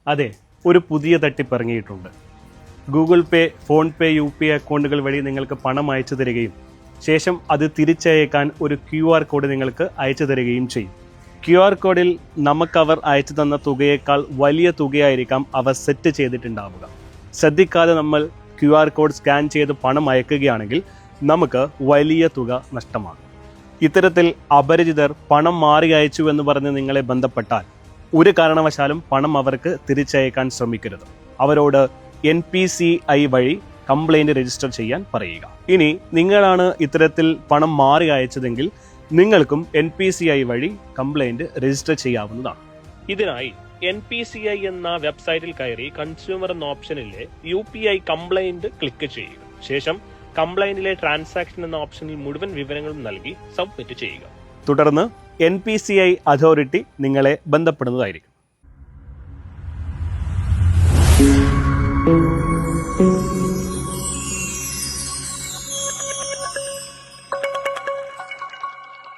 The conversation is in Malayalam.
അതെ, ഒരു പുതിയ തട്ടിപ്പ് ഇറങ്ങിയിട്ടുണ്ട്. ഗൂഗിൾ പേ, ഫോൺ പേ, UPI അക്കൗണ്ടുകൾ വഴി നിങ്ങൾക്ക് പണം അയച്ചു തരികയും ശേഷം അത് തിരിച്ചയക്കാൻ ഒരു QR കോഡ് നിങ്ങൾക്ക് അയച്ചു തരികയും ചെയ്യും. QR കോഡിൽ നമുക്കവർ അയച്ചു തന്ന തുകയേക്കാൾ വലിയ തുകയായിരിക്കാം അവർ സെറ്റ് ചെയ്തിട്ടുണ്ടാവുക. ശ്രദ്ധിക്കാതെ നമ്മൾ QR കോഡ് സ്കാൻ ചെയ്ത് പണം അയക്കുകയാണെങ്കിൽ നമുക്ക് വലിയ തുക നഷ്ടമാകും. ഇത്തരത്തിൽ അപരിചിതർ പണം മാറി അയച്ചു എന്ന് പറഞ്ഞ് നിങ്ങളെ ബന്ധപ്പെട്ടാൽ ഒരു കാരണവശാലും പണം അവർക്ക് തിരിച്ചയക്കാൻ ശ്രമിക്കരുത്. അവരോട് NPCI വഴി കംപ്ലൈൻറ്റ് രജിസ്റ്റർ ചെയ്യാൻ പറയുക. ഇനി നിങ്ങളാണ് ഇത്തരത്തിൽ പണം മാറി അയച്ചതെങ്കിൽ നിങ്ങൾക്കും NPCI വഴി കംപ്ലൈൻറ്റ് രജിസ്റ്റർ ചെയ്യാവുന്നതാണ്. ഇതിനായി NPCI എന്ന വെബ്സൈറ്റിൽ കയറി കൺസ്യൂമർ എന്ന ഓപ്ഷനിലെ UPI കംപ്ലൈൻറ്റ് ക്ലിക്ക് ചെയ്യുക. ശേഷം കംപ്ലൈൻറ്റിലെ ട്രാൻസാക്ഷൻ എന്ന ഓപ്ഷനിൽ മുഴുവൻ വിവരങ്ങളും നൽകി സബ്മിറ്റ് ചെയ്യുക. തുടർന്ന് NPCI അതോറിറ്റി നിങ്ങളെ ബന്ധപ്പെടുന്നതായിരിക്കും.